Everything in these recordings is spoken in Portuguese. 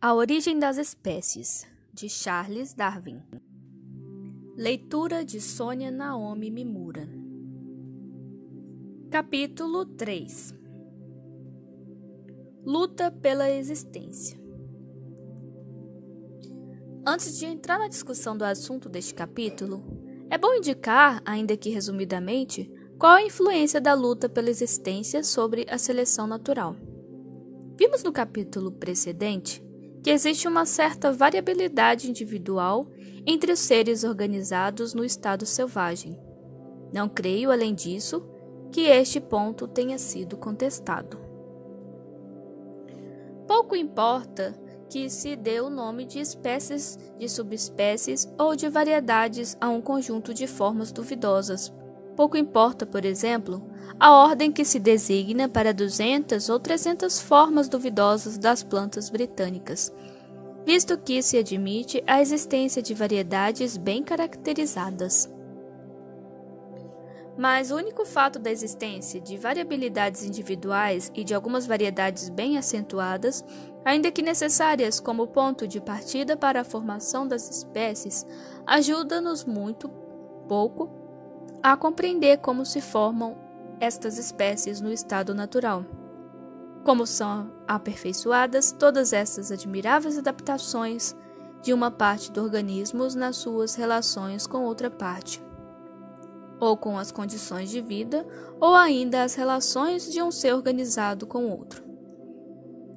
A Origem das Espécies, de Charles Darwin. Leitura de Sônia Naomi Mimura. Capítulo 3. Luta pela existência. Antes de entrar na discussão do assunto deste capítulo, é bom indicar, ainda que resumidamente, qual a influência da luta pela existência sobre a seleção natural. Vimos no capítulo precedente que existe uma certa variabilidade individual entre os seres organizados no estado selvagem. Não creio, além disso, que este ponto tenha sido contestado. Pouco importa que se dê o nome de espécies, de subespécies ou de variedades a um conjunto de formas duvidosas. Pouco importa, por exemplo, a ordem que se designa para 200 ou 300 formas duvidosas das plantas britânicas, visto que se admite a existência de variedades bem caracterizadas. Mas o único fato da existência de variabilidades individuais e de algumas variedades bem acentuadas, ainda que necessárias como ponto de partida para a formação das espécies, ajuda-nos muito pouco a compreender como se formam estas espécies no estado natural. Como são aperfeiçoadas todas essas admiráveis adaptações de uma parte do organismo nas suas relações com outra parte, ou com as condições de vida, ou ainda as relações de um ser organizado com outro.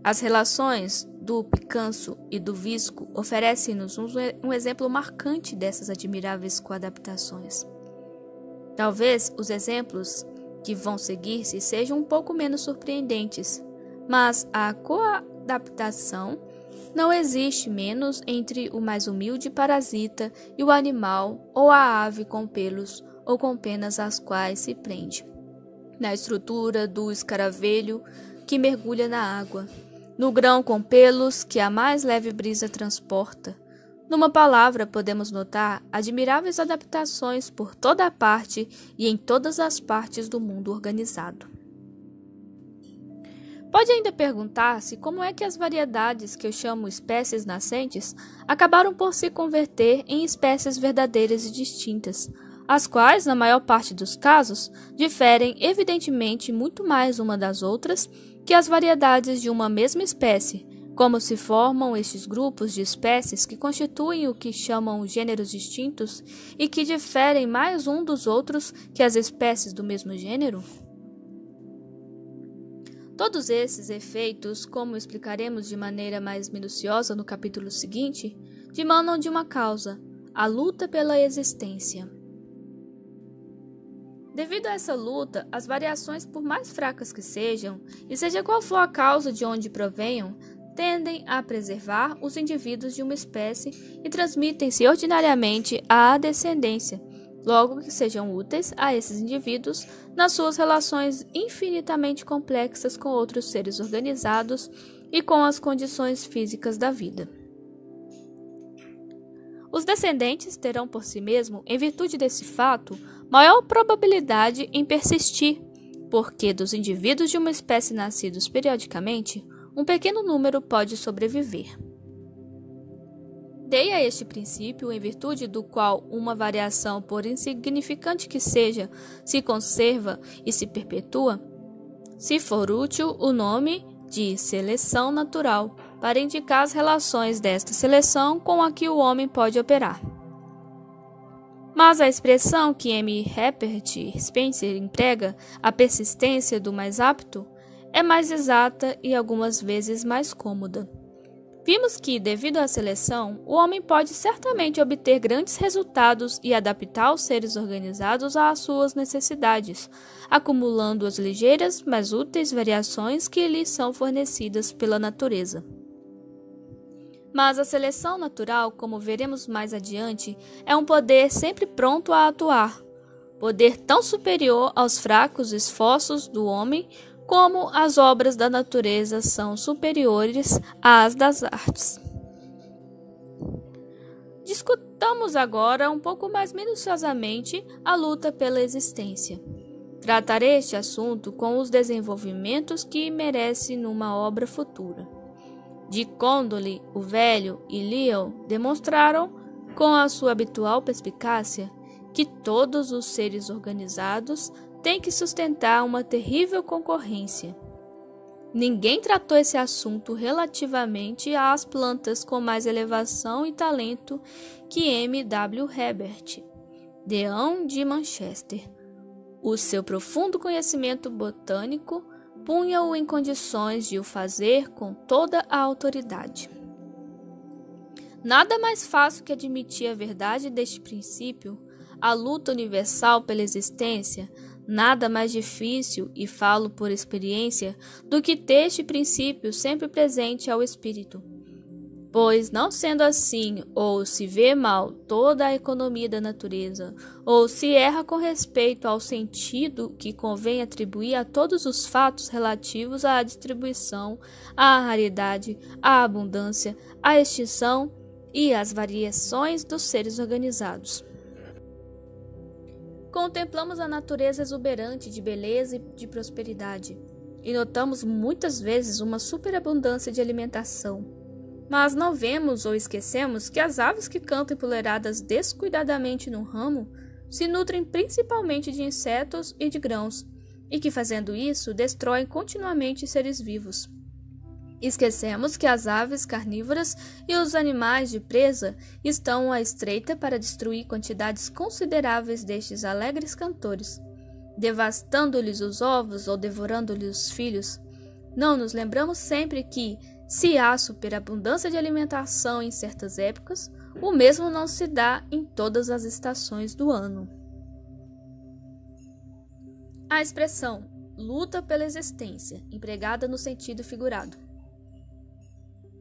As relações do picanço e do visco oferecem-nos um exemplo marcante dessas admiráveis coadaptações. Talvez os exemplos que vão seguir-se sejam um pouco menos surpreendentes, mas a coadaptação não existe menos entre o mais humilde parasita e o animal ou a ave com pelos ou com penas às quais se prende, na estrutura do escaravelho que mergulha na água, no grão com pelos que a mais leve brisa transporta. Numa palavra, podemos notar admiráveis adaptações por toda a parte e em todas as partes do mundo organizado. Pode ainda perguntar-se como é que as variedades que eu chamo espécies nascentes acabaram por se converter em espécies verdadeiras e distintas, as quais, na maior parte dos casos, diferem evidentemente muito mais uma das outras que as variedades de uma mesma espécie. Como se formam estes grupos de espécies que constituem o que chamam gêneros distintos e que diferem mais um dos outros que as espécies do mesmo gênero? Todos esses efeitos, como explicaremos de maneira mais minuciosa no capítulo seguinte, dimanam de uma causa, a luta pela existência. Devido a essa luta, as variações, por mais fracas que sejam, e seja qual for a causa de onde provenham, tendem a preservar os indivíduos de uma espécie e transmitem-se ordinariamente à descendência, logo que sejam úteis a esses indivíduos nas suas relações infinitamente complexas com outros seres organizados e com as condições físicas da vida. Os descendentes terão por si mesmo, em virtude desse fato, maior probabilidade em persistir, porque dos indivíduos de uma espécie nascidos periodicamente, um pequeno número pode sobreviver. Dei a este princípio, em virtude do qual uma variação, por insignificante que seja, se conserva e se perpetua, se for útil, o nome de seleção natural, para indicar as relações desta seleção com a que o homem pode operar. Mas a expressão que M. Herbert Spencer emprega, a persistência do mais apto, é mais exata e algumas vezes mais cômoda. Vimos que, devido à seleção, o homem pode certamente obter grandes resultados e adaptar os seres organizados às suas necessidades, acumulando as ligeiras, mas úteis variações que lhes são fornecidas pela natureza. Mas a seleção natural, como veremos mais adiante, é um poder sempre pronto a atuar, poder tão superior aos fracos esforços do homem como as obras da natureza são superiores às das artes. Discutamos agora um pouco mais minuciosamente a luta pela existência. Tratarei este assunto com os desenvolvimentos que merece numa obra futura. De Condolly, o Velho e Lyell demonstraram, com a sua habitual perspicácia, que todos os seres organizados têm que sustentar uma terrível concorrência. Ninguém tratou esse assunto relativamente às plantas com mais elevação e talento que M. W. Herbert, deão de Manchester. O seu profundo conhecimento botânico punha-o em condições de o fazer com toda a autoridade. Nada mais fácil que admitir a verdade deste princípio, a luta universal pela existência, nada mais difícil, e falo por experiência, do que ter este princípio sempre presente ao espírito. Pois, não sendo assim, ou se vê mal toda a economia da natureza, ou se erra com respeito ao sentido que convém atribuir a todos os fatos relativos à distribuição, à raridade, à abundância, à extinção e às variações dos seres organizados. Contemplamos a natureza exuberante de beleza e de prosperidade, e notamos muitas vezes uma superabundância de alimentação. Mas não vemos ou esquecemos que as aves que cantam empoleradas descuidadamente no ramo se nutrem principalmente de insetos e de grãos, e que, fazendo isso, destroem continuamente seres vivos. Esquecemos que as aves carnívoras e os animais de presa estão à estreita para destruir quantidades consideráveis destes alegres cantores, devastando-lhes os ovos ou devorando-lhes os filhos. Não nos lembramos sempre que, se há superabundância de alimentação em certas épocas, o mesmo não se dá em todas as estações do ano. A expressão luta pela existência, empregada no sentido figurado.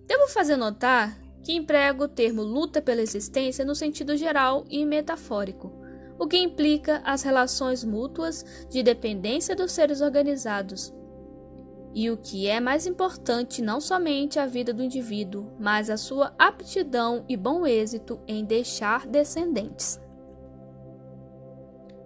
Devo fazer notar que emprego o termo luta pela existência no sentido geral e metafórico, o que implica as relações mútuas de dependência dos seres organizados, e o que é mais importante, não somente a vida do indivíduo, mas a sua aptidão e bom êxito em deixar descendentes.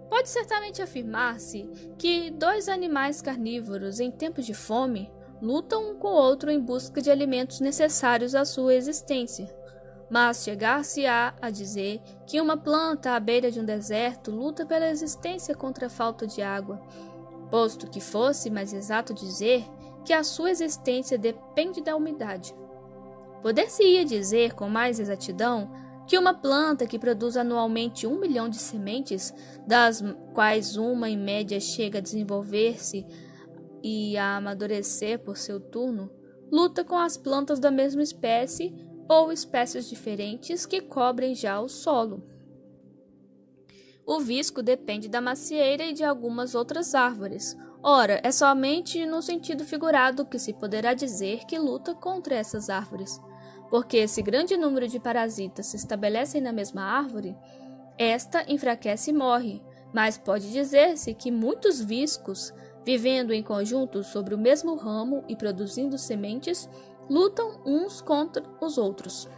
Pode certamente afirmar-se que dois animais carnívoros em tempos de fome lutam um com o outro em busca de alimentos necessários à sua existência, mas chegar-se-á a dizer que uma planta à beira de um deserto luta pela existência contra a falta de água, posto que fosse mais exato dizer que a sua existência depende da umidade. Poder-se-ia dizer com mais exatidão que uma planta que produz anualmente 1 milhão de sementes, das quais uma em média chega a desenvolver-se e a amadurecer por seu turno, luta com as plantas da mesma espécie ou espécies diferentes que cobrem já o solo. O visco depende da macieira e de algumas outras árvores. Ora, é somente no sentido figurado que se poderá dizer que luta contra essas árvores, porque se grande número de parasitas se estabelecem na mesma árvore, esta enfraquece e morre, mas pode dizer-se que muitos viscos, vivendo em conjunto sobre o mesmo ramo e produzindo sementes, lutam uns contra os outros.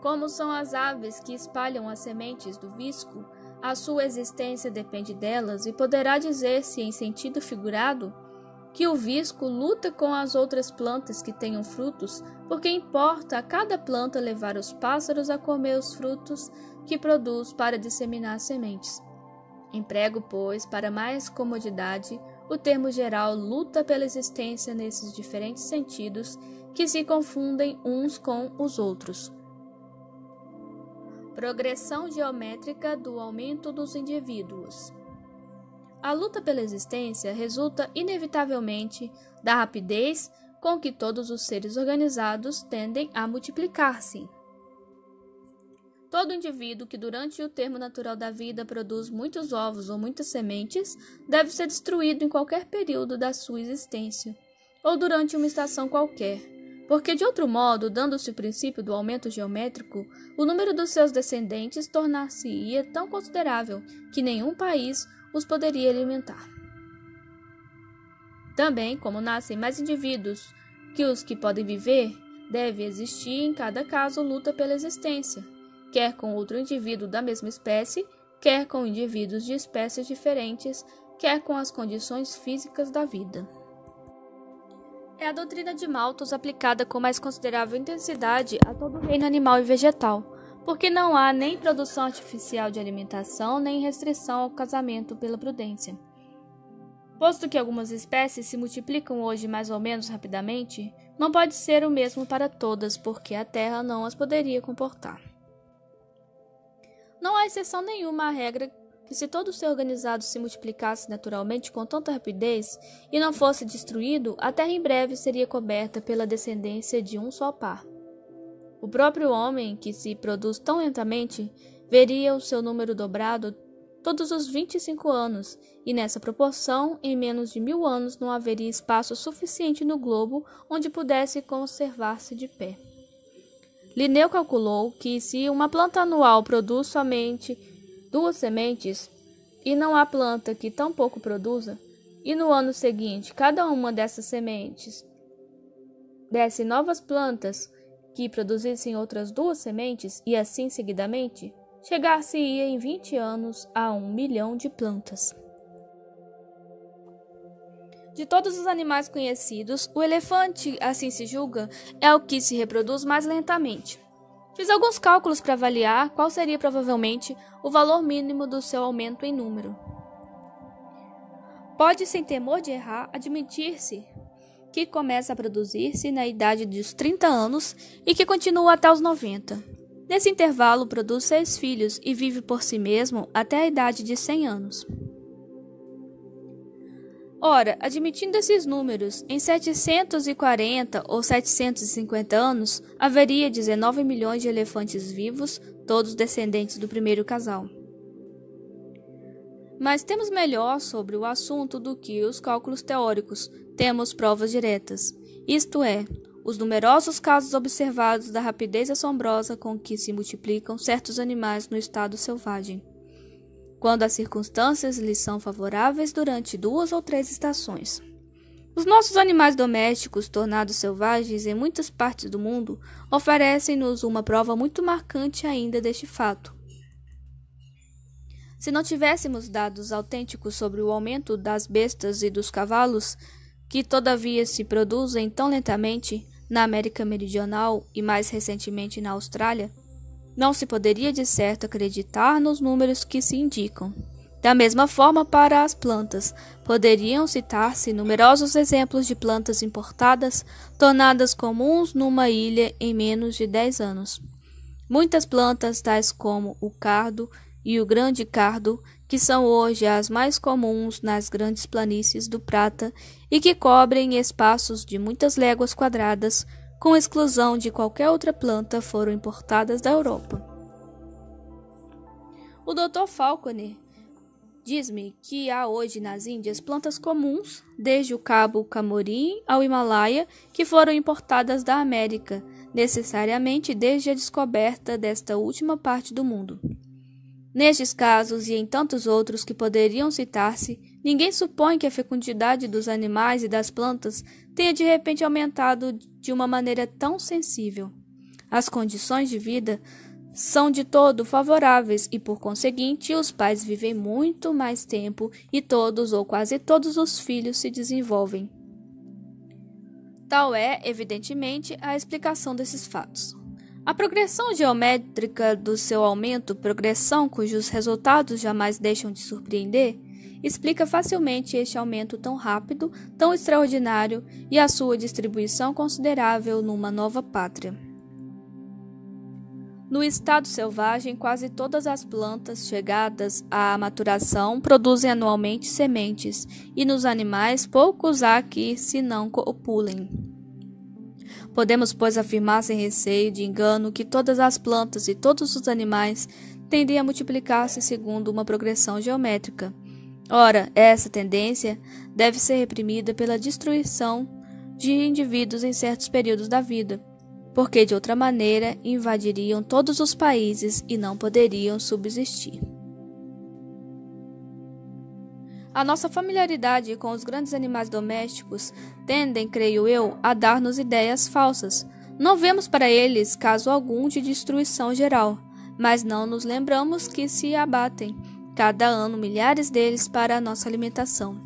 Como são as aves que espalham as sementes do visco, a sua existência depende delas, e poderá dizer-se em sentido figurado que o visco luta com as outras plantas que tenham frutos, porque importa a cada planta levar os pássaros a comer os frutos que produz para disseminar sementes. Emprego, pois, para mais comodidade, o termo geral luta pela existência nesses diferentes sentidos que se confundem uns com os outros. Progressão geométrica do aumento dos indivíduos. A luta pela existência resulta inevitavelmente da rapidez com que todos os seres organizados tendem a multiplicar-se. Todo indivíduo que durante o termo natural da vida produz muitos ovos ou muitas sementes deve ser destruído em qualquer período da sua existência, ou durante uma estação qualquer, porque de outro modo, dando-se o princípio do aumento geométrico, o número dos seus descendentes tornar-se-ia tão considerável que nenhum país os poderia alimentar. Também, como nascem mais indivíduos que os que podem viver, deve existir em cada caso luta pela existência, quer com outro indivíduo da mesma espécie, quer com indivíduos de espécies diferentes, quer com as condições físicas da vida. É a doutrina de Malthus aplicada com mais considerável intensidade a todo o reino animal e vegetal, porque não há nem produção artificial de alimentação, nem restrição ao casamento pela prudência. Posto que algumas espécies se multiplicam hoje mais ou menos rapidamente, não pode ser o mesmo para todas, porque a terra não as poderia comportar. Não há exceção nenhuma à regra que se todo ser organizado se multiplicasse naturalmente com tanta rapidez e não fosse destruído, a terra em breve seria coberta pela descendência de um só par. O próprio homem, que se produz tão lentamente, veria o seu número dobrado todos os 25 anos, e nessa proporção, em menos de 1000 anos não haveria espaço suficiente no globo onde pudesse conservar-se de pé. Linneu calculou que se uma planta anual produz somente 2 sementes, e não há planta que tão pouco produza, e no ano seguinte cada uma dessas sementes desse novas plantas que produzissem outras 2 sementes, e assim seguidamente, chegar-se-ia em 20 anos a 1 milhão de plantas. De todos os animais conhecidos, o elefante, assim se julga, é o que se reproduz mais lentamente. Fiz alguns cálculos para avaliar qual seria provavelmente o valor mínimo do seu aumento em número. Pode, sem temor de errar, admitir-se que começa a produzir-se na idade dos 30 anos e que continua até os 90. Nesse intervalo, produz 6 filhos e vive por si mesmo até a idade de 100 anos. Ora, admitindo esses números, em 740 ou 750 anos, haveria 19 milhões de elefantes vivos, todos descendentes do primeiro casal. Mas temos melhor sobre o assunto do que os cálculos teóricos, temos provas diretas, isto é, os numerosos casos observados da rapidez assombrosa com que se multiplicam certos animais no estado selvagem, quando as circunstâncias lhes são favoráveis durante 2 ou 3 estações. Os nossos animais domésticos, tornados selvagens em muitas partes do mundo, oferecem-nos uma prova muito marcante ainda deste fato. Se não tivéssemos dados autênticos sobre o aumento das bestas e dos cavalos, que todavia se produzem tão lentamente na América Meridional e mais recentemente na Austrália, não se poderia de certo acreditar nos números que se indicam. Da mesma forma, para as plantas, poderiam citar-se numerosos exemplos de plantas importadas, tornadas comuns numa ilha em menos de 10 anos. Muitas plantas, tais como o cardo e o grande cardo, que são hoje as mais comuns nas grandes planícies do Prata e que cobrem espaços de muitas léguas quadradas, com exclusão de qualquer outra planta, foram importadas da Europa. O Dr. Falconer diz-me que há hoje nas Índias plantas comuns, desde o Cabo Camorim ao Himalaia, que foram importadas da América, necessariamente desde a descoberta desta última parte do mundo. Nestes casos e em tantos outros que poderiam citar-se, ninguém supõe que a fecundidade dos animais e das plantas tenha de repente aumentado de uma maneira tão sensível. As condições de vida são de todo favoráveis e, por conseguinte, os pais vivem muito mais tempo e todos ou quase todos os filhos se desenvolvem. Tal é, evidentemente, a explicação desses fatos. A progressão geométrica do seu aumento, progressão cujos resultados jamais deixam de surpreender, explica facilmente este aumento tão rápido, tão extraordinário e a sua distribuição considerável numa nova pátria. No estado selvagem, quase todas as plantas chegadas à maturação produzem anualmente sementes, e nos animais poucos há que se não copulem. Podemos, pois, afirmar sem receio de engano que todas as plantas e todos os animais tendem a multiplicar-se segundo uma progressão geométrica. Ora, essa tendência deve ser reprimida pela destruição de indivíduos em certos períodos da vida, porque de outra maneira invadiriam todos os países e não poderiam subsistir. A nossa familiaridade com os grandes animais domésticos tendem, creio eu, a dar-nos ideias falsas. Não vemos para eles caso algum de destruição geral, mas não nos lembramos que se abatem cada ano milhares deles para a nossa alimentação.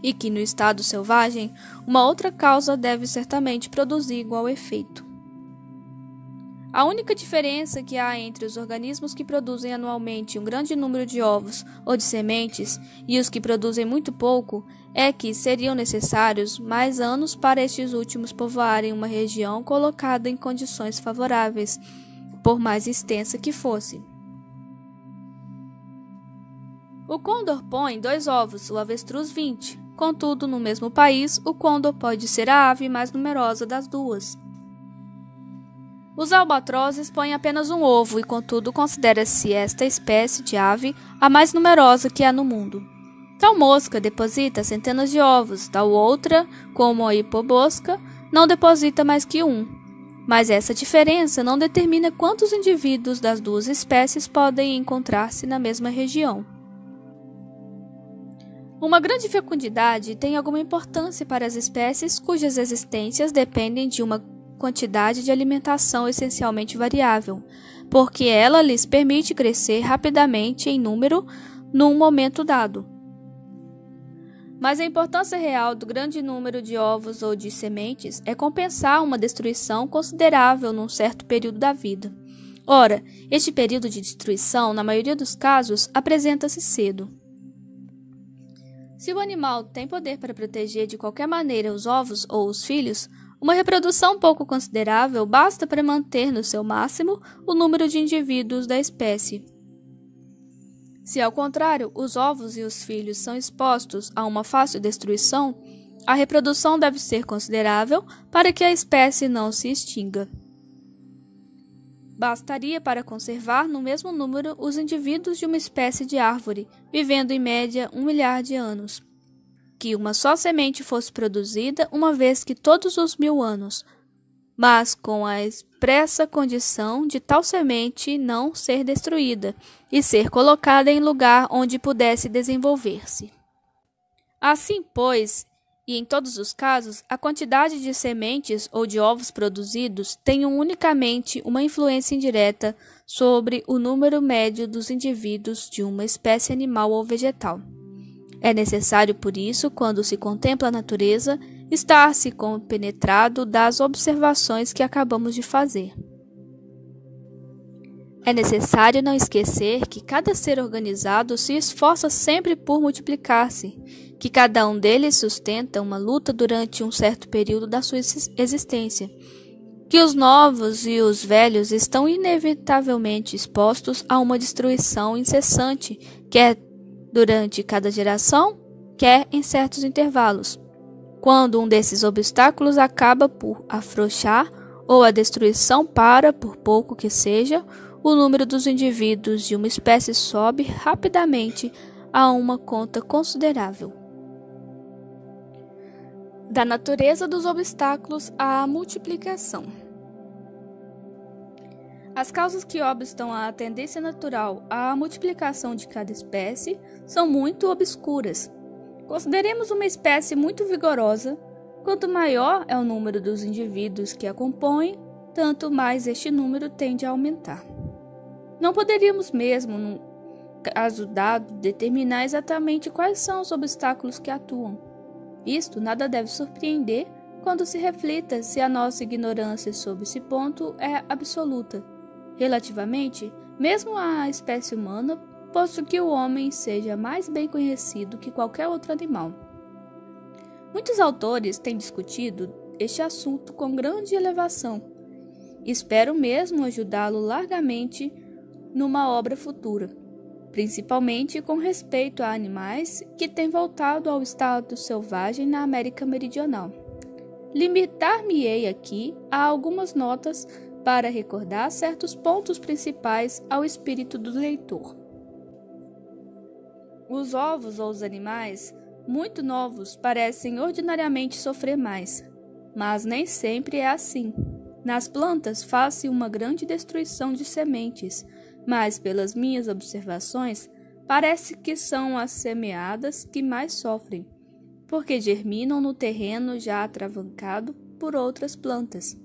e que no estado selvagem uma outra causa deve certamente produzir igual efeito. A única diferença que há entre os organismos que produzem anualmente um grande número de ovos ou de sementes e os que produzem muito pouco é que seriam necessários mais anos para estes últimos povoarem uma região colocada em condições favoráveis, por mais extensa que fosse. O côndor põe 2 ovos, o avestruz 20. Contudo, no mesmo país, o côndor pode ser a ave mais numerosa das duas. Os albatrozes põem apenas um ovo e, contudo, considera-se esta espécie de ave a mais numerosa que há no mundo. Tal mosca deposita centenas de ovos, tal outra, como a hipobosca, não deposita mais que um. Mas essa diferença não determina quantos indivíduos das duas espécies podem encontrar-se na mesma região. Uma grande fecundidade tem alguma importância para as espécies cujas existências dependem de uma quantidade de alimentação essencialmente variável, porque ela lhes permite crescer rapidamente em número num momento dado. Mas a importância real do grande número de ovos ou de sementes é compensar uma destruição considerável num certo período da vida. Ora, este período de destruição, na maioria dos casos, apresenta-se cedo. Se o animal tem poder para proteger de qualquer maneira os ovos ou os filhos, uma reprodução pouco considerável basta para manter no seu máximo o número de indivíduos da espécie. Se, ao contrário, os ovos e os filhos são expostos a uma fácil destruição, a reprodução deve ser considerável para que a espécie não se extinga. Bastaria para conservar no mesmo número os indivíduos de uma espécie de árvore, vivendo em média 1 milhar de anos, que uma só semente fosse produzida uma vez que todos os 1000 anos, mas com a expressa condição de tal semente não ser destruída e ser colocada em lugar onde pudesse desenvolver-se. Assim, pois, e em todos os casos, a quantidade de sementes ou de ovos produzidos tem unicamente uma influência indireta sobre o número médio dos indivíduos de uma espécie animal ou vegetal. É necessário, por isso, quando se contempla a natureza, estar-se compenetrado das observações que acabamos de fazer. É necessário não esquecer que cada ser organizado se esforça sempre por multiplicar-se, que cada um deles sustenta uma luta durante um certo período da sua existência, que os novos e os velhos estão inevitavelmente expostos a uma destruição incessante, quer durante cada geração, quer em certos intervalos. Quando um desses obstáculos acaba por afrouxar ou a destruição para, por pouco que seja, o número dos indivíduos de uma espécie sobe rapidamente a uma conta considerável. Da natureza dos obstáculos à multiplicação. As causas que obstam à tendência natural à multiplicação de cada espécie são muito obscuras. Consideremos uma espécie muito vigorosa. Quanto maior é o número dos indivíduos que a compõem, tanto mais este número tende a aumentar. Não poderíamos mesmo, no caso dado, determinar exatamente quais são os obstáculos que atuam. Isto nada deve surpreender quando se reflita se a nossa ignorância sobre esse ponto é absoluta, relativamente, mesmo à espécie humana, posto que o homem seja mais bem conhecido que qualquer outro animal. Muitos autores têm discutido este assunto com grande elevação. Espero mesmo ajudá-lo largamente numa obra futura, principalmente com respeito a animais que têm voltado ao estado selvagem na América Meridional. Limitar-me-ei aqui a algumas notas para recordar certos pontos principais ao espírito do leitor. Os ovos ou os animais muito novos parecem ordinariamente sofrer mais, mas nem sempre é assim. Nas plantas faz-se uma grande destruição de sementes, mas pelas minhas observações, parece que são as semeadas que mais sofrem, porque germinam no terreno já atravancado por outras plantas.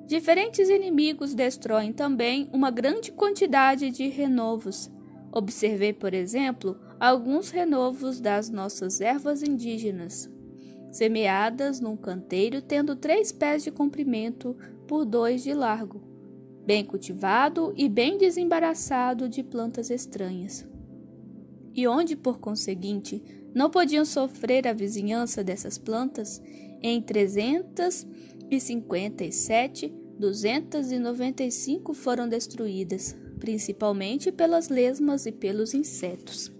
Diferentes inimigos destroem também uma grande quantidade de renovos. Observei, por exemplo, alguns renovos das nossas ervas indígenas, semeadas num canteiro tendo 3 pés de comprimento por 2 de largo, bem cultivado e bem desembaraçado de plantas estranhas, e onde, por conseguinte, não podiam sofrer a vizinhança dessas plantas, em 357, 295 foram destruídas, principalmente pelas lesmas e pelos insetos.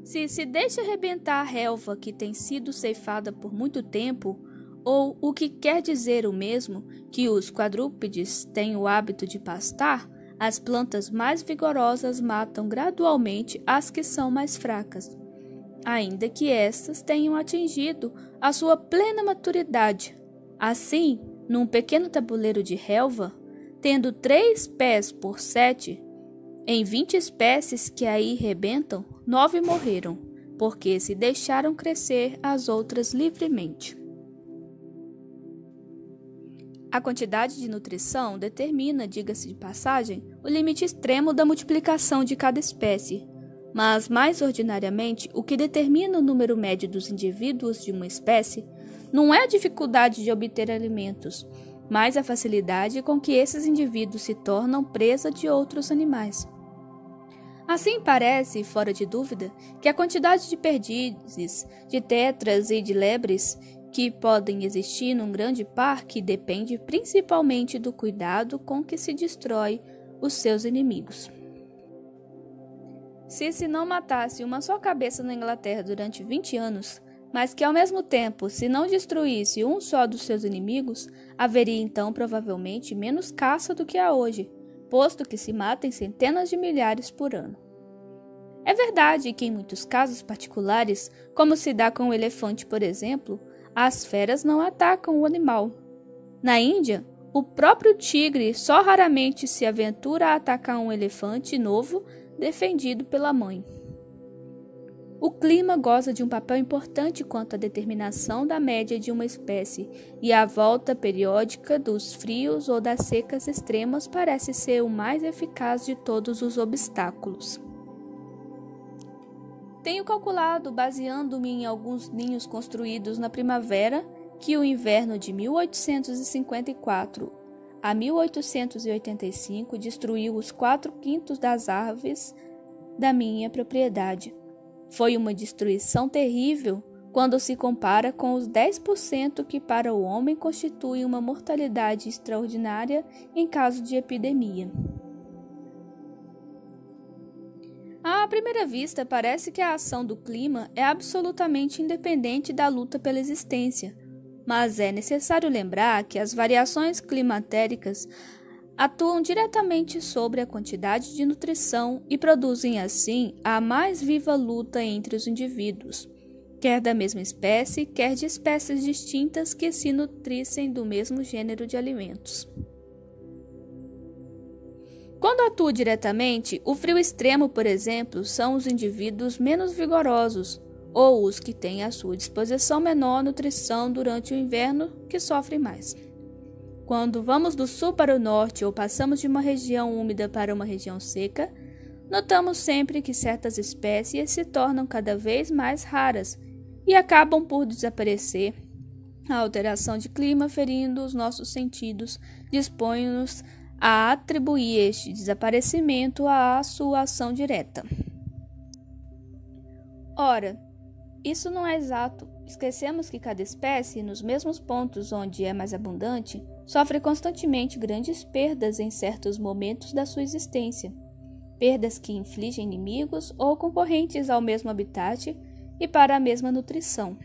Se deixa arrebentar a relva que tem sido ceifada por muito tempo, ou o que quer dizer o mesmo, que os quadrúpedes têm o hábito de pastar, as plantas mais vigorosas matam gradualmente as que são mais fracas, ainda que estas tenham atingido a sua plena maturidade. Assim, num pequeno tabuleiro de relva, tendo 3 pés por 7, em 20 espécies que aí rebentam, 9 morreram, porque se deixaram crescer as outras livremente. A quantidade de nutrição determina, diga-se de passagem, o limite extremo da multiplicação de cada espécie, mas, mais ordinariamente, o que determina o número médio dos indivíduos de uma espécie não é a dificuldade de obter alimentos, mas a facilidade com que esses indivíduos se tornam presa de outros animais. Assim parece, fora de dúvida, que a quantidade de perdizes, de tetras e de lebres que podem existir num grande parque depende principalmente do cuidado com que se destrói os seus inimigos. Se não matasse uma só cabeça na Inglaterra durante 20 anos, mas que ao mesmo tempo, se não destruísse um só dos seus inimigos, haveria então provavelmente menos caça do que há hoje, posto que se matem centenas de milhares por ano. É verdade que em muitos casos particulares, como se dá com o elefante, por exemplo, as feras não atacam o animal. Na Índia, o próprio tigre só raramente se aventura a atacar um elefante novo defendido pela mãe. O clima goza de um papel importante quanto à determinação da média de uma espécie, e a volta periódica dos frios ou das secas extremas parece ser o mais eficaz de todos os obstáculos. Tenho calculado, baseando-me em alguns ninhos construídos na primavera, que o inverno de 1854 a 1885 destruiu os 4/5 das árvores da minha propriedade. Foi uma destruição terrível quando se compara com os 10% que para o homem constituem uma mortalidade extraordinária em caso de epidemia. À primeira vista, parece que a ação do clima é absolutamente independente da luta pela existência, mas é necessário lembrar que as variações climatéricas atuam diretamente sobre a quantidade de nutrição e produzem, assim, a mais viva luta entre os indivíduos, quer da mesma espécie, quer de espécies distintas que se nutrissem do mesmo gênero de alimentos. Quando atua diretamente, o frio extremo, por exemplo, são os indivíduos menos vigorosos, ou os que têm à sua disposição menor nutrição durante o inverno, que sofrem mais. Quando vamos do sul para o norte ou passamos de uma região úmida para uma região seca, notamos sempre que certas espécies se tornam cada vez mais raras e acabam por desaparecer. A alteração de clima, ferindo os nossos sentidos, dispõe-nos a atribuir este desaparecimento à sua ação direta. Ora, isso não é exato. Esquecemos que cada espécie, nos mesmos pontos onde é mais abundante, sofre constantemente grandes perdas em certos momentos da sua existência, perdas que infligem inimigos ou concorrentes ao mesmo habitat e para a mesma nutrição.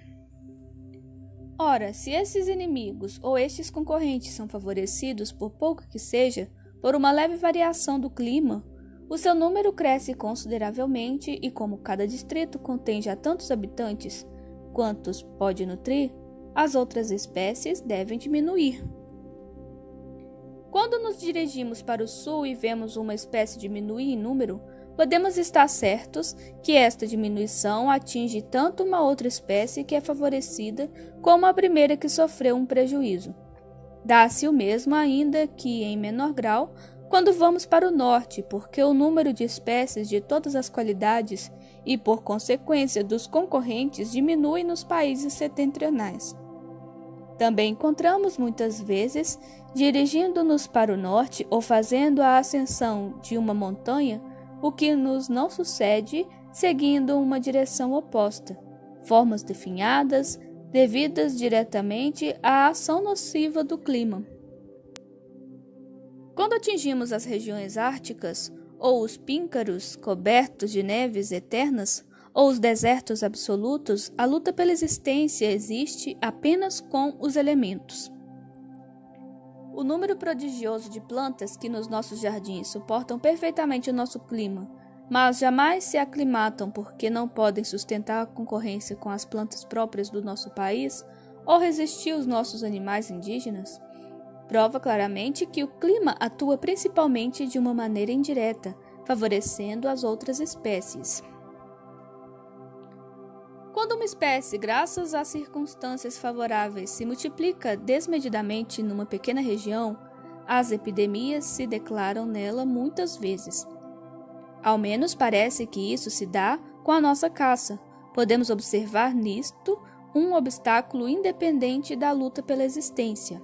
Ora, se esses inimigos ou estes concorrentes são favorecidos, por pouco que seja, por uma leve variação do clima, o seu número cresce consideravelmente e, como cada distrito contém já tantos habitantes quantos pode nutrir, as outras espécies devem diminuir. Quando nos dirigimos para o sul e vemos uma espécie diminuir em número, podemos estar certos que esta diminuição atinge tanto uma outra espécie que é favorecida como a primeira que sofreu um prejuízo. Dá-se o mesmo, ainda que em menor grau, quando vamos para o norte, porque o número de espécies de todas as qualidades e, por consequência, dos concorrentes diminui nos países setentrionais. Também encontramos muitas vezes, dirigindo-nos para o norte ou fazendo a ascensão de uma montanha, o que nos não sucede seguindo uma direção oposta, formas definhadas, devidas diretamente à ação nociva do clima. Quando atingimos as regiões árticas, ou os píncaros cobertos de neves eternas, ou os desertos absolutos, a luta pela existência existe apenas com os elementos. O número prodigioso de plantas que nos nossos jardins suportam perfeitamente o nosso clima, mas jamais se aclimatam porque não podem sustentar a concorrência com as plantas próprias do nosso país ou resistir aos nossos animais indígenas, prova claramente que o clima atua principalmente de uma maneira indireta, favorecendo as outras espécies. Quando uma espécie, graças a circunstâncias favoráveis, se multiplica desmedidamente numa pequena região, as epidemias se declaram nela muitas vezes. Ao menos parece que isso se dá com a nossa caça. Podemos observar nisto um obstáculo independente da luta pela existência.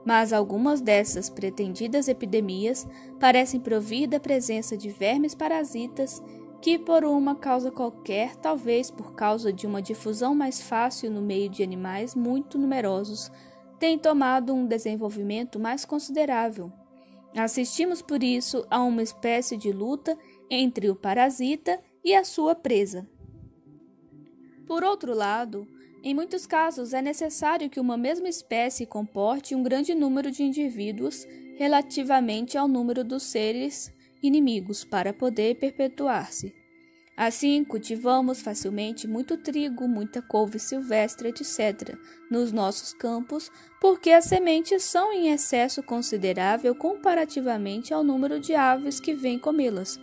Mas algumas dessas pretendidas epidemias parecem provir da presença de vermes parasitas que, por uma causa qualquer, talvez por causa de uma difusão mais fácil no meio de animais muito numerosos, têm tomado um desenvolvimento mais considerável. Assistimos, por isso, a uma espécie de luta entre o parasita e a sua presa. Por outro lado, em muitos casos é necessário que uma mesma espécie comporte um grande número de indivíduos relativamente ao número dos seres inimigos para poder perpetuar-se. Assim, cultivamos facilmente muito trigo, muita couve silvestre, etc., nos nossos campos, porque as sementes são em excesso considerável comparativamente ao número de aves que vêm comê-las.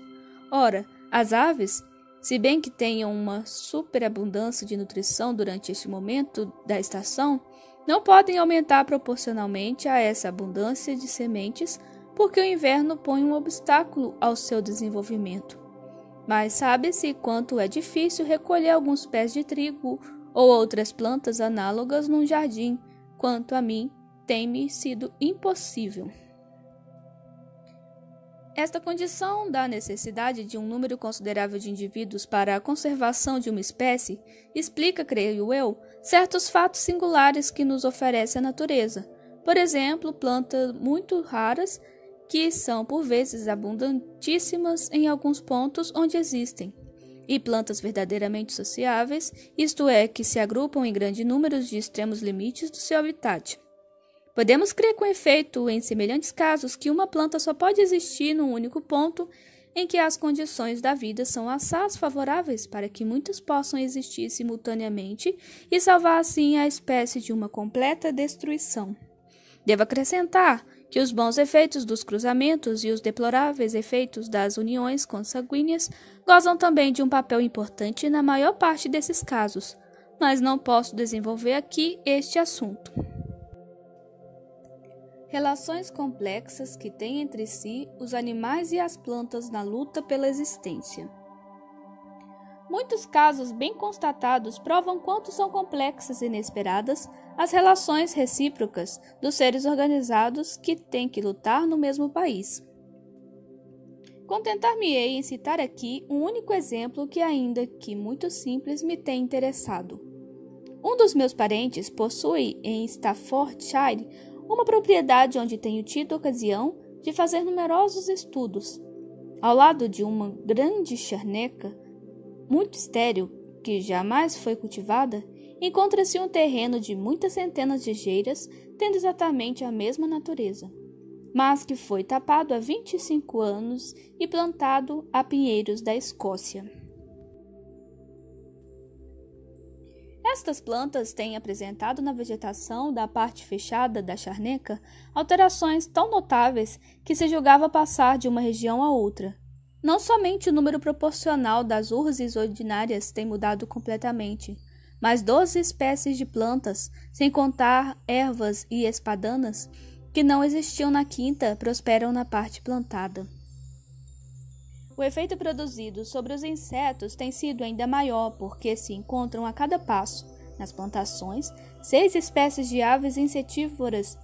Ora, as aves, se bem que tenham uma superabundância de nutrição durante este momento da estação, não podem aumentar proporcionalmente a essa abundância de sementes, porque o inverno põe um obstáculo ao seu desenvolvimento. Mas sabe-se quanto é difícil recolher alguns pés de trigo ou outras plantas análogas num jardim. Quanto a mim, tem-me sido impossível. Esta condição da necessidade de um número considerável de indivíduos para a conservação de uma espécie explica, creio eu, certos fatos singulares que nos oferece a natureza. Por exemplo, plantas muito raras que são por vezes abundantíssimas em alguns pontos onde existem, e plantas verdadeiramente sociáveis, isto é, que se agrupam em grande número de extremos limites do seu habitat. Podemos crer com efeito, em semelhantes casos, que uma planta só pode existir num único ponto em que as condições da vida são assaz favoráveis para que muitas possam existir simultaneamente e salvar assim a espécie de uma completa destruição. Devo acrescentar que os bons efeitos dos cruzamentos e os deploráveis efeitos das uniões consanguíneas gozam também de um papel importante na maior parte desses casos, mas não posso desenvolver aqui este assunto. Relações complexas que têm entre si os animais e as plantas na luta pela existência. Muitos casos bem constatados provam quanto são complexas e inesperadas as relações recíprocas dos seres organizados que têm que lutar no mesmo país. Contentar-me-ei em citar aqui um único exemplo que, ainda que muito simples, me tem interessado. Um dos meus parentes possui em Staffordshire uma propriedade onde tenho tido ocasião de fazer numerosos estudos. Ao lado de uma grande charneca, muito estéril, que jamais foi cultivada, encontra-se um terreno de muitas centenas de geiras, tendo exatamente a mesma natureza, mas que foi tapado há 25 anos e plantado a pinheiros da Escócia. Estas plantas têm apresentado na vegetação da parte fechada da charneca alterações tão notáveis que se julgava passar de uma região a outra. Não somente o número proporcional das urzes ordinárias tem mudado completamente, mas 12 espécies de plantas, sem contar ervas e espadanas, que não existiam na quinta prosperam na parte plantada. O efeito produzido sobre os insetos tem sido ainda maior porque se encontram a cada passo, nas plantações, 6 espécies de aves insetívoras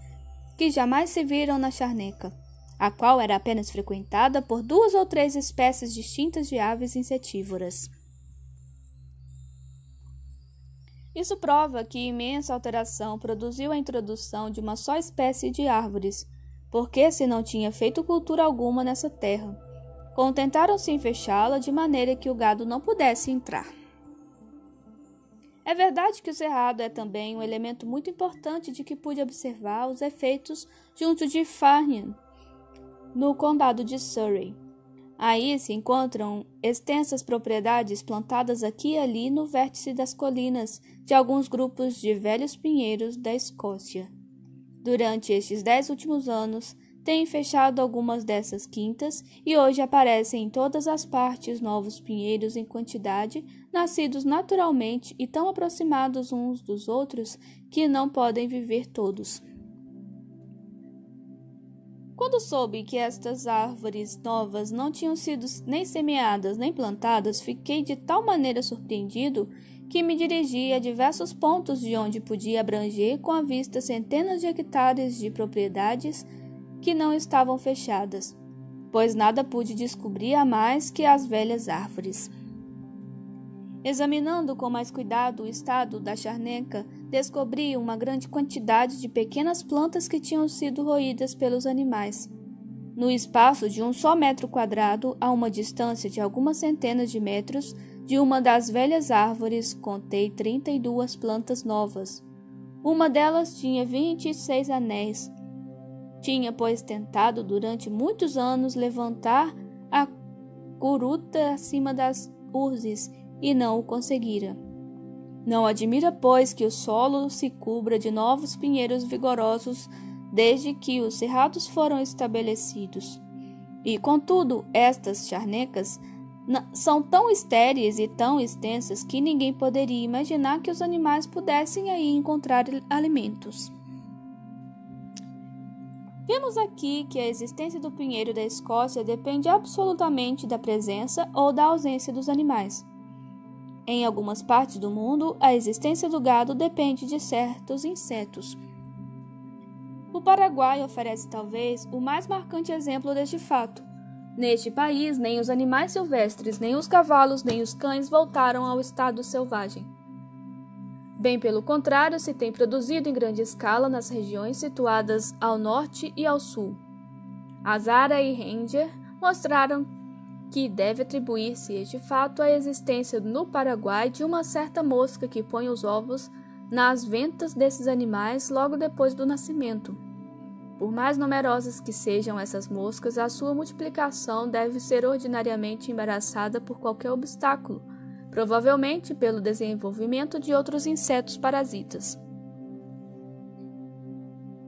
que jamais se viram na charneca, a qual era apenas frequentada por 2 ou 3 espécies distintas de aves insetívoras. Isso prova que imensa alteração produziu a introdução de uma só espécie de árvores, porque se não tinha feito cultura alguma nessa terra, contentaram-se em fechá-la de maneira que o gado não pudesse entrar. É verdade que o cerrado é também um elemento muito importante de que pude observar os efeitos junto de Farnham, no condado de Surrey. Aí se encontram extensas propriedades plantadas aqui e ali no vértice das colinas de alguns grupos de velhos pinheiros da Escócia. Durante estes 10 últimos anos, têm fechado algumas dessas quintas e hoje aparecem em todas as partes novos pinheiros em quantidade, nascidos naturalmente e tão aproximados uns dos outros que não podem viver todos. Quando soube que estas árvores novas não tinham sido nem semeadas nem plantadas, fiquei de tal maneira surpreendido que me dirigi a diversos pontos de onde podia abranger com a vista centenas de hectares de propriedades que não estavam fechadas, pois nada pude descobrir a mais que as velhas árvores. Examinando com mais cuidado o estado da charneca, descobri uma grande quantidade de pequenas plantas que tinham sido roídas pelos animais. No espaço de um só metro quadrado, a uma distância de algumas centenas de metros de uma das velhas árvores, contei 32 plantas novas. Uma delas tinha 26 anéis. Tinha, pois, tentado durante muitos anos levantar a curuta acima das urzes e não o conseguira. Não admira, pois, que o solo se cubra de novos pinheiros vigorosos desde que os cerrados foram estabelecidos. E, contudo, estas charnecas são tão estéreis e tão extensas que ninguém poderia imaginar que os animais pudessem aí encontrar alimentos. Vemos aqui que a existência do pinheiro da Escócia depende absolutamente da presença ou da ausência dos animais. Em algumas partes do mundo, a existência do gado depende de certos insetos. O Paraguai oferece talvez o mais marcante exemplo deste fato. Neste país, nem os animais silvestres, nem os cavalos, nem os cães voltaram ao estado selvagem. Bem pelo contrário, se tem produzido em grande escala nas regiões situadas ao norte e ao sul. Azara e Ranger mostraram que deve atribuir-se este fato à existência no Paraguai de uma certa mosca que põe os ovos nas ventas desses animais logo depois do nascimento. Por mais numerosas que sejam essas moscas, a sua multiplicação deve ser ordinariamente embaraçada por qualquer obstáculo, provavelmente pelo desenvolvimento de outros insetos parasitas.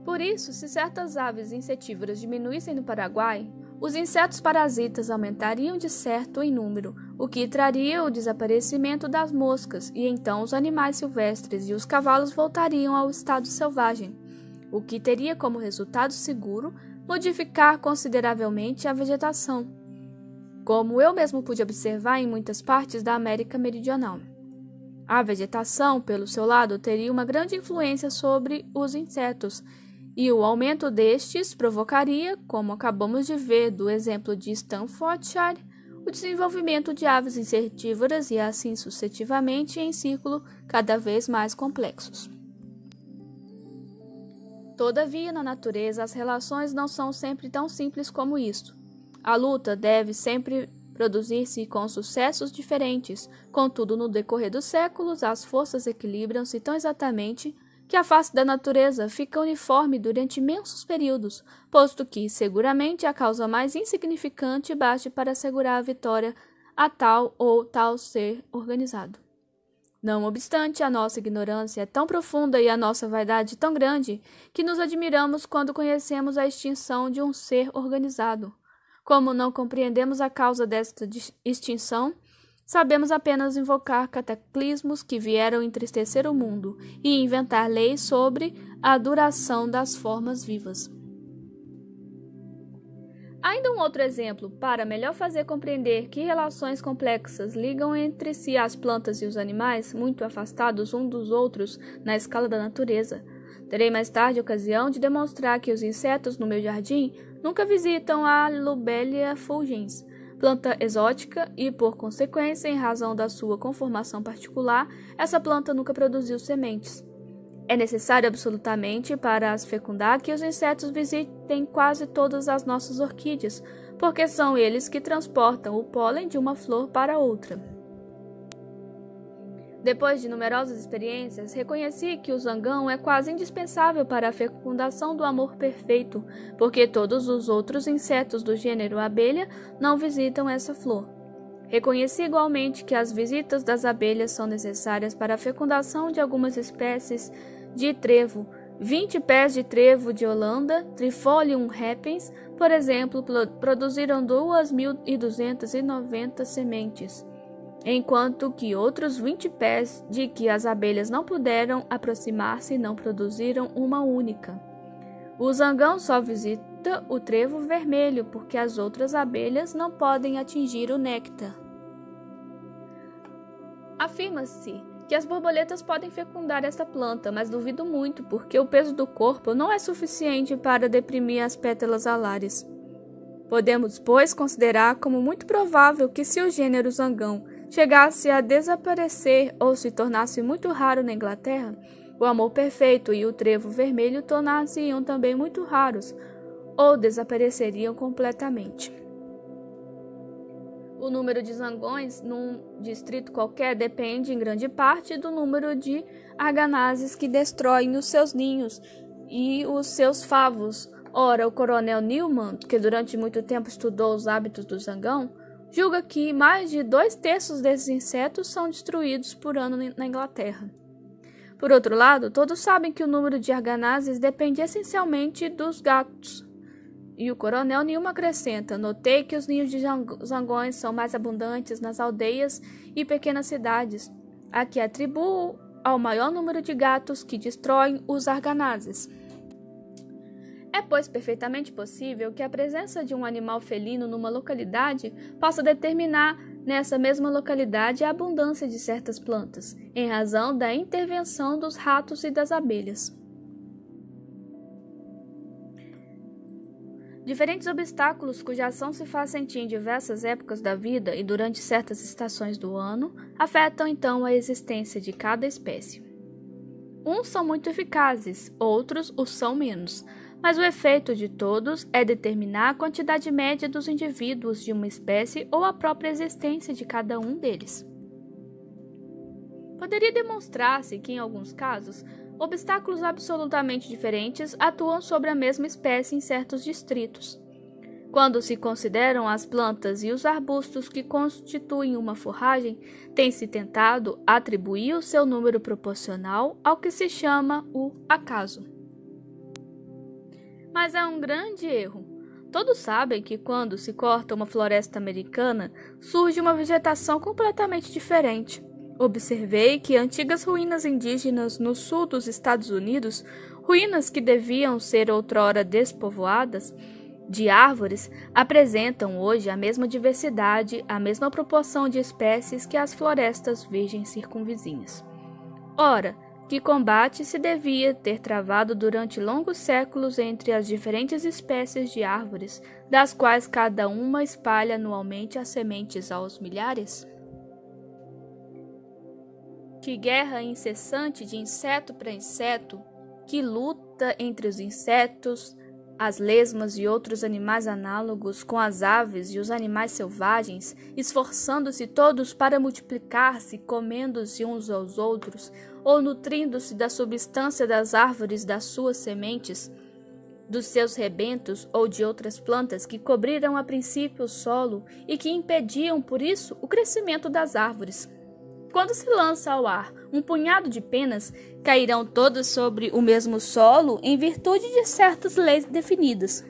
Por isso, se certas aves insetívoras diminuíssem no Paraguai, os insetos parasitas aumentariam de certo em número, o que traria o desaparecimento das moscas, e então os animais silvestres e os cavalos voltariam ao estado selvagem, o que teria como resultado seguro modificar consideravelmente a vegetação, como eu mesmo pude observar em muitas partes da América Meridional. A vegetação, pelo seu lado, teria uma grande influência sobre os insetos, e o aumento destes provocaria, como acabamos de ver do exemplo de Staffordshire, o desenvolvimento de aves insetívoras e assim sucessivamente em ciclo cada vez mais complexos. Todavia, na natureza, as relações não são sempre tão simples como isto. A luta deve sempre produzir-se com sucessos diferentes, contudo, no decorrer dos séculos, as forças equilibram-se tão exatamente que a face da natureza fica uniforme durante imensos períodos, posto que, seguramente, a causa mais insignificante baste para assegurar a vitória a tal ou tal ser organizado. Não obstante, a nossa ignorância é tão profunda e a nossa vaidade tão grande que nos admiramos quando conhecemos a extinção de um ser organizado. Como não compreendemos a causa desta extinção, sabemos apenas invocar cataclismos que vieram entristecer o mundo e inventar leis sobre a duração das formas vivas. Ainda um outro exemplo, para melhor fazer compreender que relações complexas ligam entre si as plantas e os animais, muito afastados uns dos outros na escala da natureza. Terei mais tarde ocasião de demonstrar que os insetos no meu jardim nunca visitam a Lobelia fulgens, planta exótica e, por consequência, em razão da sua conformação particular, essa planta nunca produziu sementes. É necessário absolutamente para as fecundar que os insetos visitem quase todas as nossas orquídeas, porque são eles que transportam o pólen de uma flor para outra. Depois de numerosas experiências, reconheci que o zangão é quase indispensável para a fecundação do amor perfeito, porque todos os outros insetos do gênero abelha não visitam essa flor. Reconheci igualmente que as visitas das abelhas são necessárias para a fecundação de algumas espécies de trevo. 20 pés de trevo de Holanda, Trifolium repens, por exemplo, produziram 2.290 sementes, enquanto que outros 20 pés de que as abelhas não puderam aproximar-se não produziram uma única. O zangão só visita o trevo vermelho, porque as outras abelhas não podem atingir o néctar. Afirma-se que as borboletas podem fecundar esta planta, mas duvido muito, porque o peso do corpo não é suficiente para deprimir as pétalas alares. Podemos, pois, considerar como muito provável que se o gênero zangão chegasse a desaparecer ou se tornasse muito raro na Inglaterra, o amor perfeito e o trevo vermelho tornar-se-iam também muito raros ou desapareceriam completamente. O número de zangões num distrito qualquer depende em grande parte do número de arganazes que destroem os seus ninhos e os seus favos. Ora, o coronel Newman, que durante muito tempo estudou os hábitos do zangão, julga que mais de 2/3 desses insetos são destruídos por ano na Inglaterra. Por outro lado, todos sabem que o número de arganazes depende essencialmente dos gatos. E o coronel Newman acrescenta: notei que os ninhos de zangões são mais abundantes nas aldeias e pequenas cidades, a que atribuo ao maior número de gatos que destroem os arganazes. É, pois, perfeitamente possível que a presença de um animal felino numa localidade possa determinar nessa mesma localidade a abundância de certas plantas, em razão da intervenção dos ratos e das abelhas. Diferentes obstáculos cuja ação se faz sentir em diversas épocas da vida e durante certas estações do ano afetam então a existência de cada espécie. Uns são muito eficazes, outros o são menos, mas o efeito de todos é determinar a quantidade média dos indivíduos de uma espécie ou a própria existência de cada um deles. Poderia demonstrar-se que, em alguns casos, obstáculos absolutamente diferentes atuam sobre a mesma espécie em certos distritos. Quando se consideram as plantas e os arbustos que constituem uma forragem, tem-se tentado atribuir o seu número proporcional ao que se chama o acaso. Mas é um grande erro. Todos sabem que quando se corta uma floresta americana, surge uma vegetação completamente diferente. Observei que antigas ruínas indígenas no sul dos Estados Unidos, ruínas que deviam ser outrora despovoadas de árvores, apresentam hoje a mesma diversidade, a mesma proporção de espécies que as florestas virgens circunvizinhas. Ora, que combate se devia ter travado durante longos séculos entre as diferentes espécies de árvores, das quais cada uma espalha anualmente as sementes aos milhares? Que guerra incessante de inseto para inseto, que luta entre os insetos, as lesmas e outros animais análogos com as aves e os animais selvagens, esforçando-se todos para multiplicar-se, comendo-se uns aos outros, ou nutrindo-se da substância das árvores das suas sementes, dos seus rebentos ou de outras plantas que cobriram a princípio o solo e que impediam, por isso, o crescimento das árvores. Quando se lança ao ar um punhado de penas, cairão todas sobre o mesmo solo em virtude de certas leis definidas.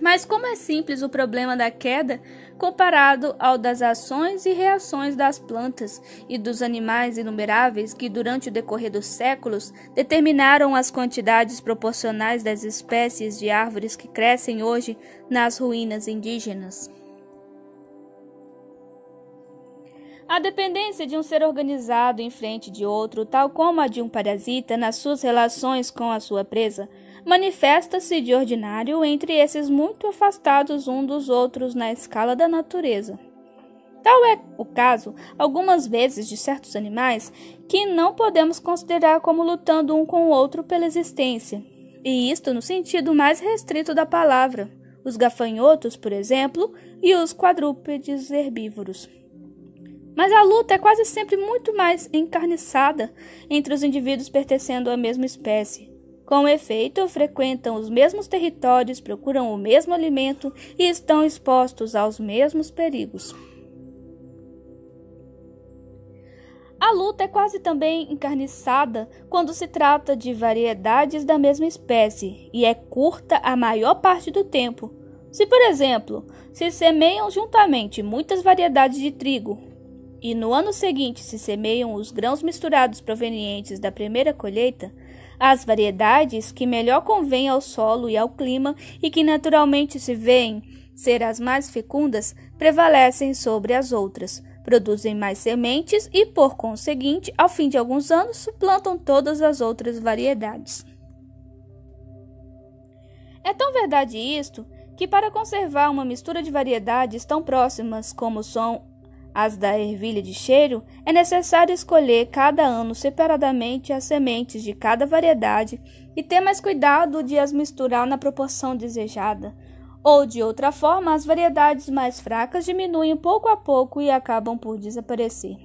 Mas como é simples o problema da queda comparado ao das ações e reações das plantas e dos animais inumeráveis que durante o decorrer dos séculos determinaram as quantidades proporcionais das espécies de árvores que crescem hoje nas ruínas indígenas. A dependência de um ser organizado em frente de outro, tal como a de um parasita nas suas relações com a sua presa, manifesta-se de ordinário entre esses muito afastados uns dos outros na escala da natureza. Tal é o caso, algumas vezes, de certos animais que não podemos considerar como lutando um com o outro pela existência, e isto no sentido mais restrito da palavra, os gafanhotos, por exemplo, e os quadrúpedes herbívoros. Mas a luta é quase sempre muito mais encarniçada entre os indivíduos pertencendo à mesma espécie. Com efeito, frequentam os mesmos territórios, procuram o mesmo alimento e estão expostos aos mesmos perigos. A luta é quase também encarniçada quando se trata de variedades da mesma espécie e é curta a maior parte do tempo. Se, por exemplo, se semeiam juntamente muitas variedades de trigo, e no ano seguinte se semeiam os grãos misturados provenientes da primeira colheita, as variedades que melhor convêm ao solo e ao clima e que naturalmente se veem ser as mais fecundas prevalecem sobre as outras, produzem mais sementes e, por conseguinte, ao fim de alguns anos, suplantam todas as outras variedades. É tão verdade isto que, para conservar uma mistura de variedades tão próximas como são as da ervilha de cheiro, é necessário escolher cada ano separadamente as sementes de cada variedade e ter mais cuidado de as misturar na proporção desejada. Ou, de outra forma, as variedades mais fracas diminuem pouco a pouco e acabam por desaparecer.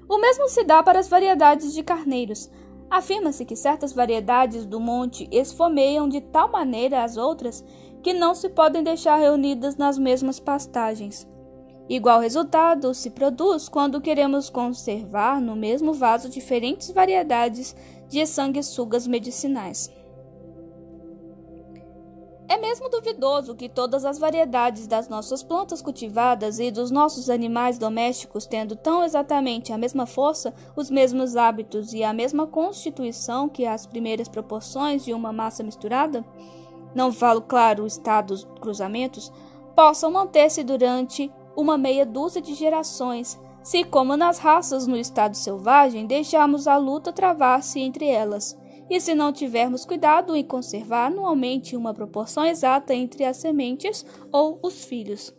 O mesmo se dá para as variedades de carneiros. Afirma-se que certas variedades do monte esfomeiam de tal maneira as outras que não se podem deixar reunidas nas mesmas pastagens. Igual resultado se produz quando queremos conservar no mesmo vaso diferentes variedades de sanguessugas medicinais. É mesmo duvidoso que todas as variedades das nossas plantas cultivadas e dos nossos animais domésticos, tendo tão exatamente a mesma força, os mesmos hábitos e a mesma constituição que as primeiras proporções de uma massa misturada, não falo, claro, estados cruzamentos, possam manter-se durante uma meia dúzia de gerações, se, como nas raças no estado selvagem, deixarmos a luta travar-se entre elas, e se não tivermos cuidado em conservar anualmente uma proporção exata entre as sementes ou os filhos.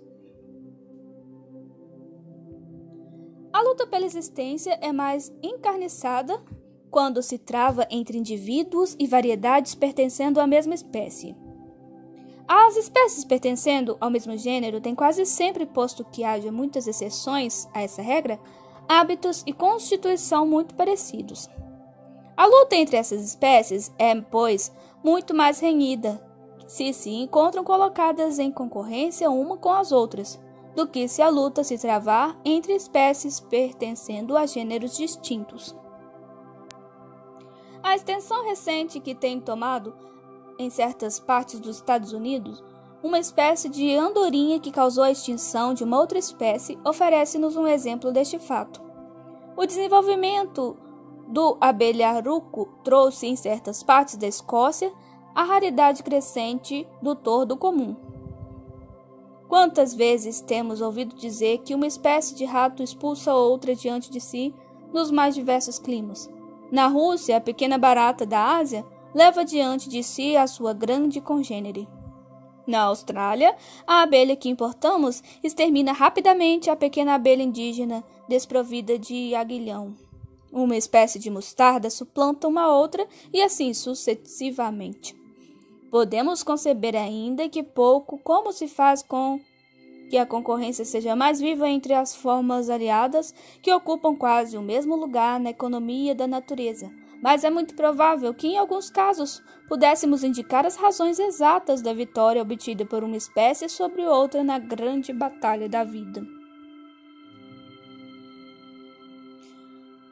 A luta pela existência é mais encarniçada quando se trava entre indivíduos e variedades pertencendo à mesma espécie. As espécies pertencendo ao mesmo gênero têm quase sempre, posto que haja muitas exceções a essa regra, hábitos e constituição muito parecidos. A luta entre essas espécies é, pois, muito mais renhida se encontram colocadas em concorrência uma com as outras, do que se a luta se travar entre espécies pertencendo a gêneros distintos. A extensão recente que tem tomado em certas partes dos Estados Unidos, uma espécie de andorinha que causou a extinção de uma outra espécie, oferece-nos um exemplo deste fato. O desenvolvimento do abelharuco trouxe em certas partes da Escócia a raridade crescente do tordo comum. Quantas vezes temos ouvido dizer que uma espécie de rato expulsa outra diante de si nos mais diversos climas? Na Rússia, a pequena barata da Ásia leva diante de si a sua grande congênere. Na Austrália, a abelha que importamos extermina rapidamente a pequena abelha indígena desprovida de aguilhão. Uma espécie de mostarda suplanta uma outra e assim sucessivamente. Podemos conceber ainda que pouco como se faz com que a concorrência seja mais viva entre as formas aliadas que ocupam quase o mesmo lugar na economia da natureza, mas é muito provável que, em alguns casos, pudéssemos indicar as razões exatas da vitória obtida por uma espécie sobre outra na grande batalha da vida.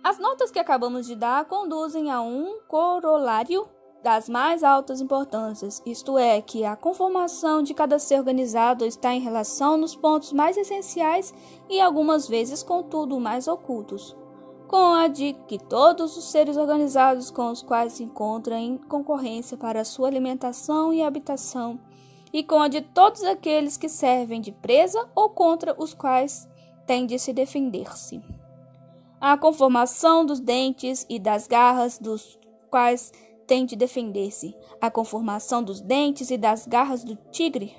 As notas que acabamos de dar conduzem a um corolário das mais altas importâncias, isto é, que a conformação de cada ser organizado está em relação nos pontos mais essenciais e algumas vezes, contudo, mais ocultos, com a de que todos os seres organizados com os quais se encontra em concorrência para sua alimentação e habitação, e com a de todos aqueles que servem de presa ou contra os quais tem de se defender-se. A conformação dos dentes e das garras dos quais tem de defender-se. A conformação dos dentes e das garras do tigre.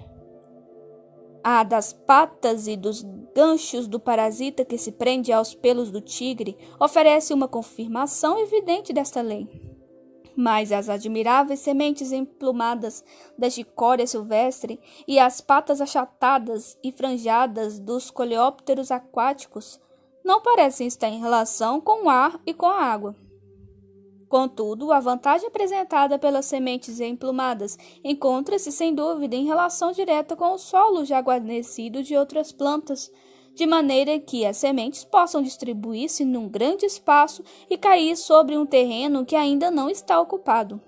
A das patas e dos ganchos do parasita que se prende aos pelos do tigre oferece uma confirmação evidente desta lei. Mas as admiráveis sementes emplumadas da chicória silvestre e as patas achatadas e franjadas dos coleópteros aquáticos não parecem estar em relação com o ar e com a água. Contudo, a vantagem apresentada pelas sementes emplumadas encontra-se, sem dúvida, em relação direta com o solo já guarnecido de outras plantas, de maneira que as sementes possam distribuir-se num grande espaço e cair sobre um terreno que ainda não está ocupado.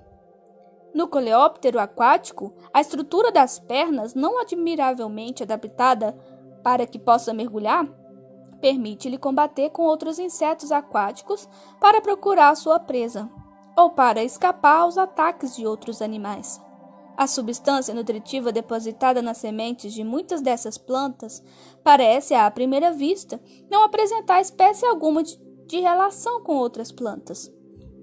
No coleóptero aquático, a estrutura das pernas, não admiravelmente adaptada para que possa mergulhar, permite-lhe combater com outros insetos aquáticos para procurar sua presa, ou para escapar aos ataques de outros animais. A substância nutritiva depositada nas sementes de muitas dessas plantas parece, à primeira vista, não apresentar espécie alguma de relação com outras plantas.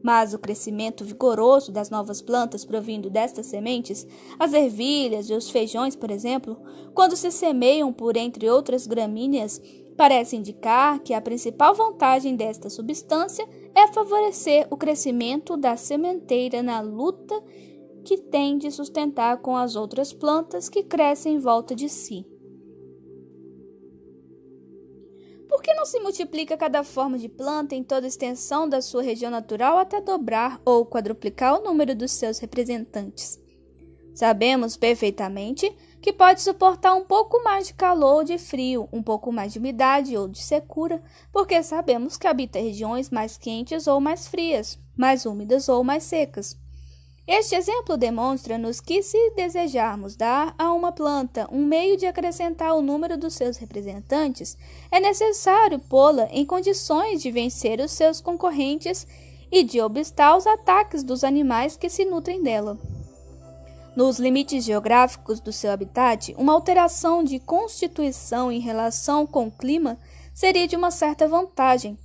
Mas o crescimento vigoroso das novas plantas provindo destas sementes, as ervilhas e os feijões, por exemplo, quando se semeiam por entre outras gramíneas, parece indicar que a principal vantagem desta substância é favorecer o crescimento da sementeira na luta que tem de sustentar com as outras plantas que crescem em volta de si. Por que não se multiplica cada forma de planta em toda a extensão da sua região natural até dobrar ou quadruplicar o número dos seus representantes? Sabemos perfeitamente que pode suportar um pouco mais de calor ou de frio, um pouco mais de umidade ou de secura, porque sabemos que habita regiões mais quentes ou mais frias, mais úmidas ou mais secas. Este exemplo demonstra-nos que, se desejarmos dar a uma planta um meio de acrescentar o número dos seus representantes, é necessário pô-la em condições de vencer os seus concorrentes e de obstar os ataques dos animais que se nutrem dela. Nos limites geográficos do seu habitat, uma alteração de constituição em relação com o clima seria de uma certa vantagem,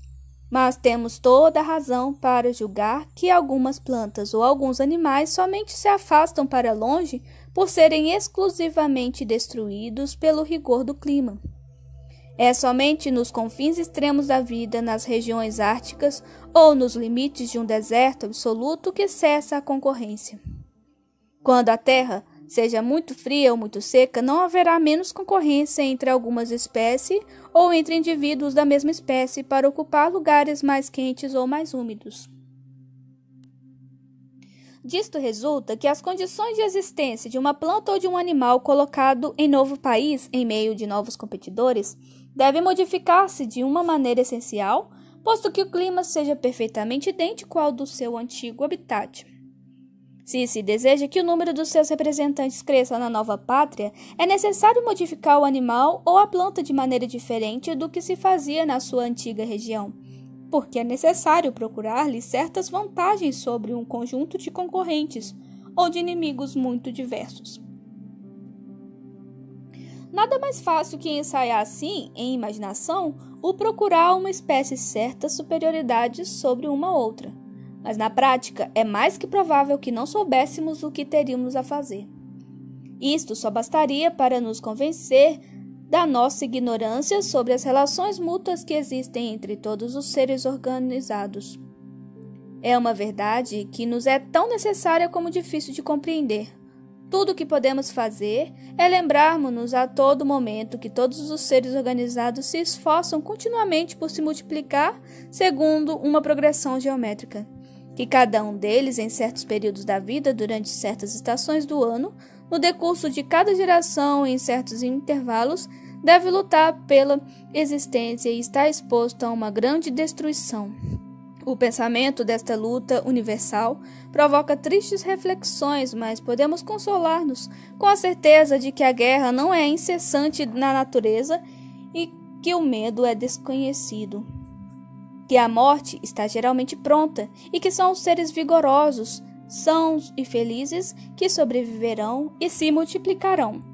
mas temos toda a razão para julgar que algumas plantas ou alguns animais somente se afastam para longe por serem exclusivamente destruídos pelo rigor do clima. É somente nos confins extremos da vida, nas regiões árticas ou nos limites de um deserto absoluto que cessa a concorrência. Quando a terra seja muito fria ou muito seca, não haverá menos concorrência entre algumas espécies ou entre indivíduos da mesma espécie para ocupar lugares mais quentes ou mais úmidos. Disto resulta que as condições de existência de uma planta ou de um animal colocado em novo país, em meio de novos competidores, devem modificar-se de uma maneira essencial, posto que o clima seja perfeitamente idêntico ao do seu antigo habitat. Se se deseja que o número dos seus representantes cresça na nova pátria, é necessário modificar o animal ou a planta de maneira diferente do que se fazia na sua antiga região, porque é necessário procurar-lhe certas vantagens sobre um conjunto de concorrentes ou de inimigos muito diversos. Nada mais fácil que ensaiar assim, em imaginação, o procurar uma espécie certa superioridade sobre uma outra. Mas na prática é mais que provável que não soubéssemos o que teríamos a fazer. Isto só bastaria para nos convencer da nossa ignorância sobre as relações mútuas que existem entre todos os seres organizados. É uma verdade que nos é tão necessária como difícil de compreender. Tudo o que podemos fazer é lembrarmos-nos a todo momento que todos os seres organizados se esforçam continuamente por se multiplicar segundo uma progressão geométrica, que cada um deles, em certos períodos da vida, durante certas estações do ano, no decurso de cada geração em certos intervalos, deve lutar pela existência e está exposto a uma grande destruição. O pensamento desta luta universal provoca tristes reflexões, mas podemos consolar-nos com a certeza de que a guerra não é incessante na natureza e que o medo é desconhecido, que a morte está geralmente pronta e que são os seres vigorosos, sãos e felizes que sobreviverão e se multiplicarão.